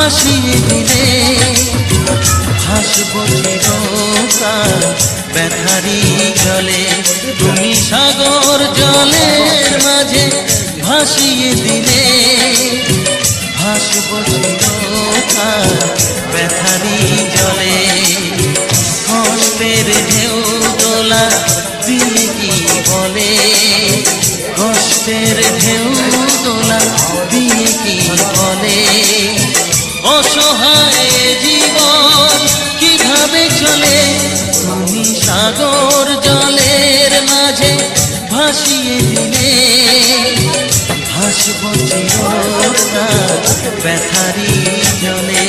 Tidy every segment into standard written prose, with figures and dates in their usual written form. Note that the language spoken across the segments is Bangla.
ভাসিয়ে দিলে ভাসব চিরকাল ব্যথারি জলে। তুমি সাগর জলের মাঝে ভাসিয়ে দিলে ভাসব চিরকাল ব্যথারি জলে। কষ্টের ঢেউ দোলা দিয়ে কি বলে, কষ্টের ঢেউ দোলা দিয়ে কি বলে, অসহায় জীবন কিভাবে চলে। তুমি সাগর জলের মাঝে ভাসিয়ে দিলে ভাসব চিরকাল ব্যথারি জলে।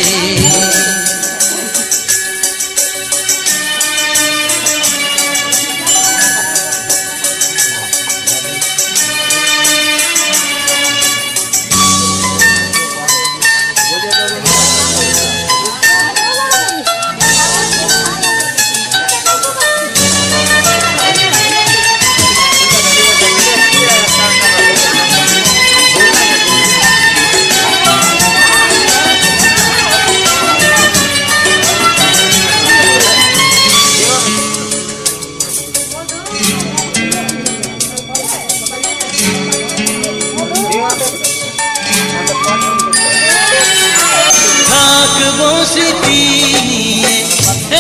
স্মৃতি নিয়ে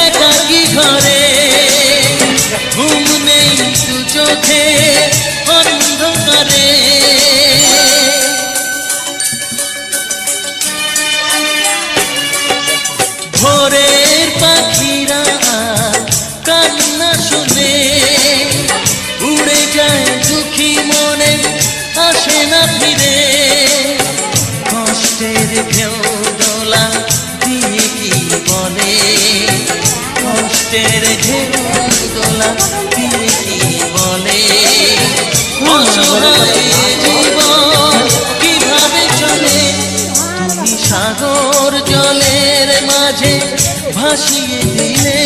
একাকী ঘরে, ঘুম নেই দু চোখে অন্ধকারে। ভোরের পাখিরা কান্না শুনে উড়ে যায় দুঃখী মনে আসে না ফিরে। কষ্টের ঢেউ দোলা দিয়ে কি বলে, কষ্টের ঢেউ দোলা দিয়ে কি বলে, অসহায় জীবন কিভাবে চলে। তুমি সাগর জলের মাঝে ভাসিয়ে দিলে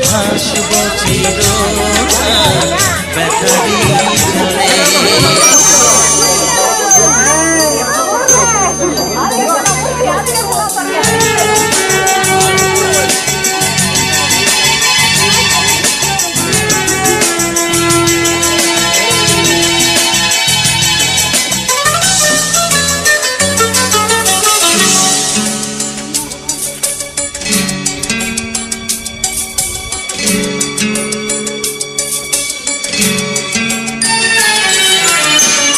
ভাসব চিরকাল ব্যথারি জলে।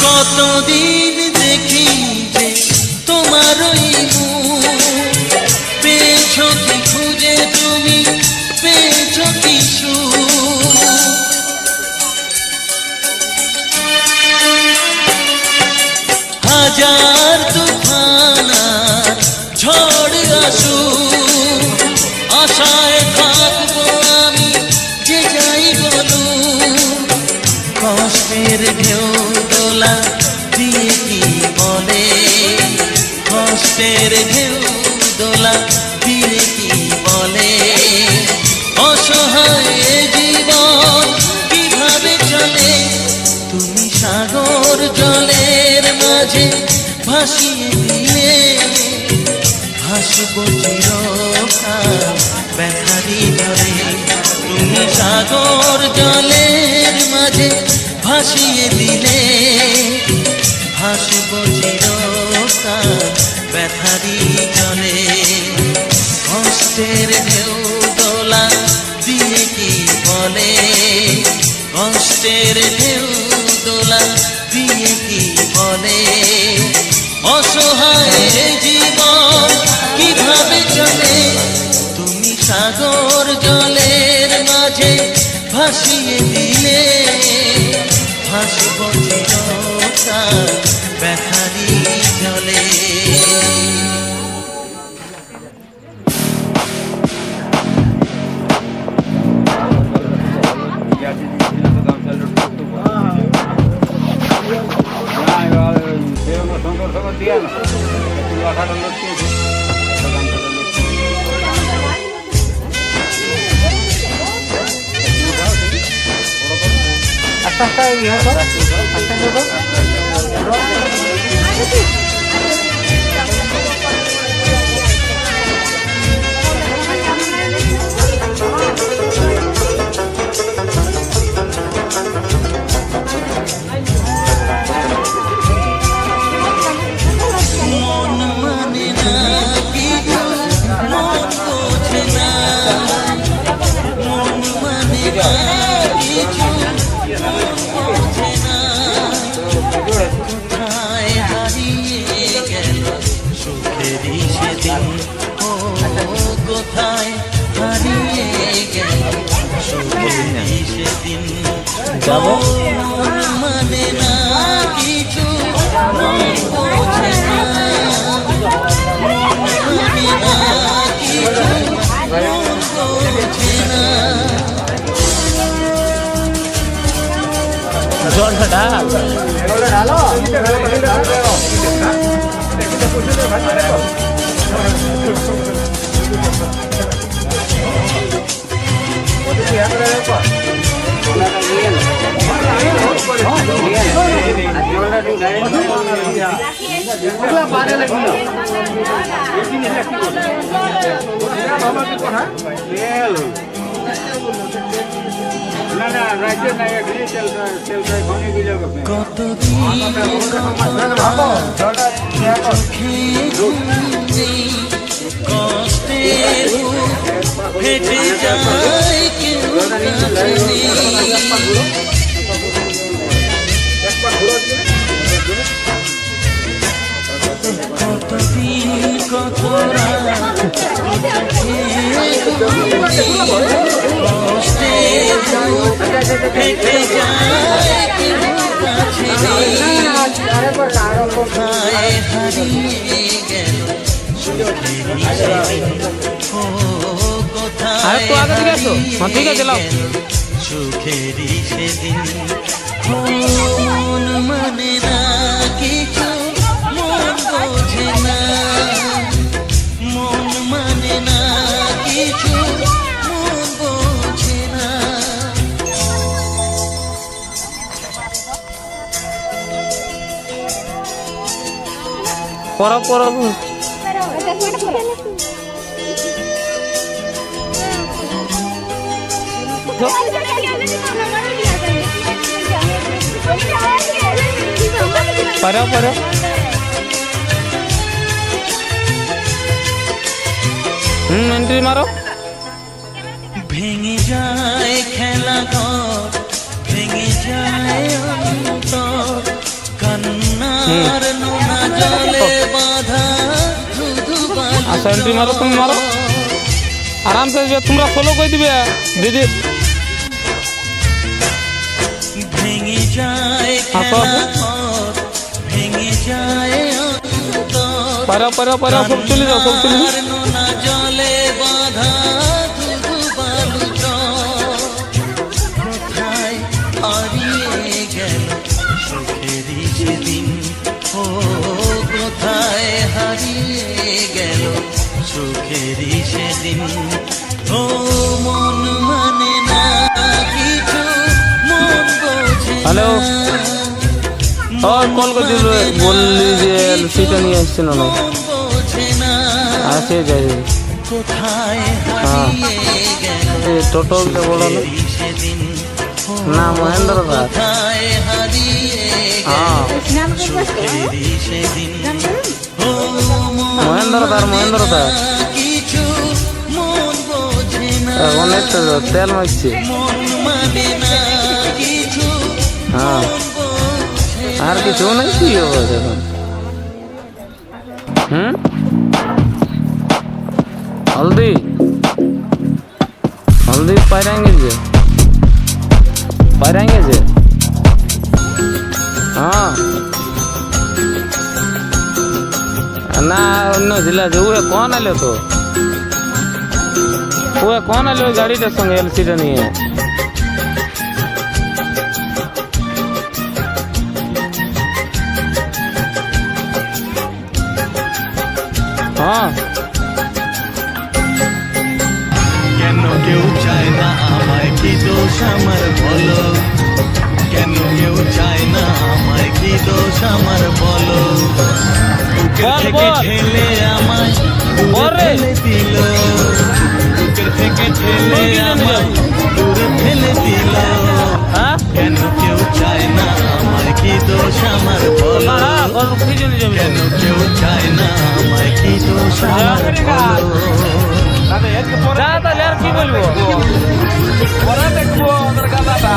কতদিন দেখি যে তোমার ওই মুখ, পেয়েছ কি খুঁজে তুমি, পেয়েছ কি সুখ। হাজার তুফান ঝড় আসুক, আশায় থাকবো আমি যে যাই বলুক। কষ্টের ঢেউ দোলা দিয়ে কি বলে, কষ্টের ঢেউ দোলা দিয়ে কি বলে, অসহায় জীবন কিভাবে চলে। তুমি সাগর জলের মাঝে ভাসিয়ে দিলে ভাসব চিরকাল ব্যথারি জলে। তুমি সাগর জলের মাঝে ভাসিয়ে দিলে ভাসব চিরকাল ব্যথারি জলে। কষ্টের ঢেউ দোলা দিয়ে কি বলে, কষ্টের ঢেউ দোলা দিয়ে কি বলে, অসহায় জীবন কিভাবে চলে। তুমি সাগর জলের মাঝে ভাসিয়ে দিলে ভাসব চিরকাল ব্যথারি জলে। আস্তে আস্তে সেদিন ও কোথায় হারিয়ে গেল সুখেরই সেদিন মন মানে না কিছু মন বোঝে না মন মানে না কিছু মন বোঝে না জলটা ডাল কষ্টে হেঁটে যায় কেউ কতদিন কত কষ্টে হেঁটে যায় কেউ কাছে কোথায় হারিয়ে গেল সুখেরই সেদিন মন মানে না কিছু মন বোঝে না মন মানে না কিছু মন বোঝে না পড়ো পড়ো পড়ো পড়ো এন্ট্রি মারো ভেঙে যায় খেলা ঘর ভেঙে যায় অন্তর কান্নার নোনা জলে বাঁধা ধুধু আচ্ছা এন্ট্রি মারো তুমি মারো আরামসে তোমরা ফলো করে দিবে দিদি ভেঙে যায় খেলা ঘর ভেঙে যায় অন্তর পারা পারা পারা সব চলে যাও সব চলে যাও নোনা জলে বাঁধা ধুধু বালু কোথায় হারিয়ে গেল সুখেরই সেদিন ও কোথায় হারিয়ে গেল সুখেরই সেদিন ও মন মানে না কিছু মন বোঝে হ্যালো কল করে দিল বললি যে সিটা নিয়ে আসছে না মন বোঝে না আসে যাই কোথায় হারিয়ে গেল টোটোলটা বলো না সেদিন না মহেন্দ্র দা কোথায় হারিয়ে হ্যাঁ সুখেরই সেদিন ও মহেন্দ্র দা কিছু মন বোঝে না অনেক তেল মারছে মন মানে না কিছু হ্যাঁ আর কিছু নাই কি হবে এখন हल्दी हल्दी पायरेंगे जे हाँ ना अन्य जिला जे वो कौन आलो तो वो कौन आलो गाड़ी टे संगे एलसीडी नहीं है हाँ কেন কেউ চায় না আমায় কি দোষ আমার বলো কেন কেউ চায় না আমায় কি দোষ আমার বলো বুকের থেকে ঠেলে আমায় দূরে ফেলে দিল বুকের থেকে ঠেলে আমায় দূরে ফেলে দিল কেন কেউ চায় না আমায় কি দোষ আমার বলো কেন কেউ চায় না আমায় কি দোষ আমার বলো তাহলে আর কি বলবো পরে দেখবো ওদের কথাটা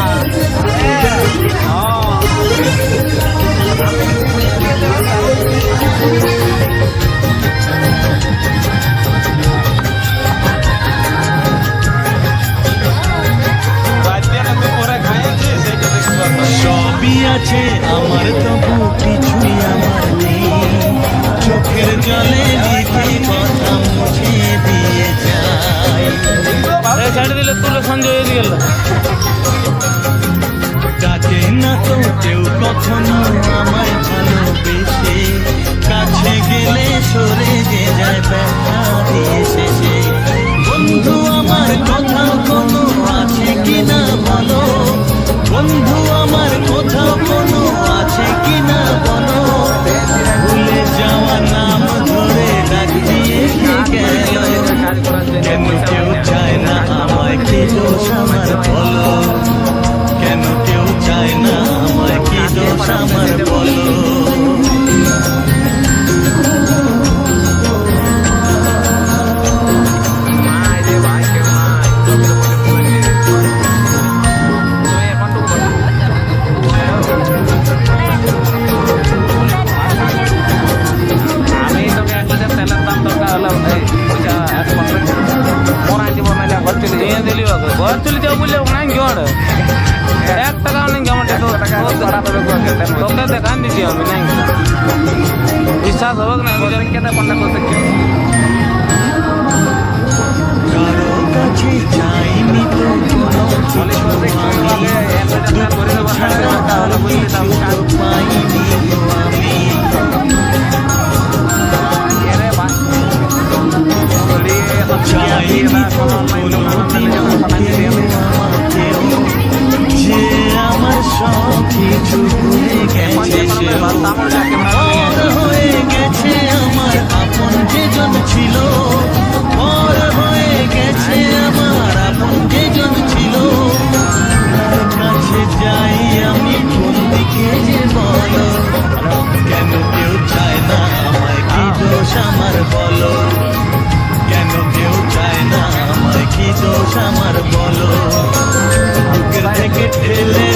কখনো আমায় ভালোবেসে কাছে গেলে সরে যে যায় ব্যথা দিয়ে শেষে। বন্ধু আমার কোথাও কোনো আছে কিনা বলো, বন্ধু আমার কোথাও কোনো আছে কিনা বলো, ভুলে যাওয়া নাম ধরে ডাক দিয়ে গেল। কেন কেউ চায় না আমায়, কি দোষ আমার বলো, কেন কেউ চায় না আমায়, কি দোষ আমার বলো। ঘর চলে যাও বললে নাই জোর 1 টাকা নেই আমার তোকে দেখান দিচ্ছি আমি নাই বিশ্বাস হবে না কারো কাছে চাইনি তো কোনো কিছু আমি, দুঃখ ছাড়া আর কিছু তো পাইনি গো আমি। চাইনি তো কোনোদিনও কেউ আমাকেও, যে আমার সব কিছু ভুলে গেছে সেও। পর হয়ে গেছে আমার আপন যেজন ছিল, পর হয়ে গেছে আমার আপন যেজন ছিল। তার কাছে যাই আমি কোন দিকে যে বলো, কেন কেউ চায় না আমায়, কি দোষ আমার বলো, কেন কেউ চায় না আমায়, কি দোষ আমার বলো। বুকের থেকে ঠেলে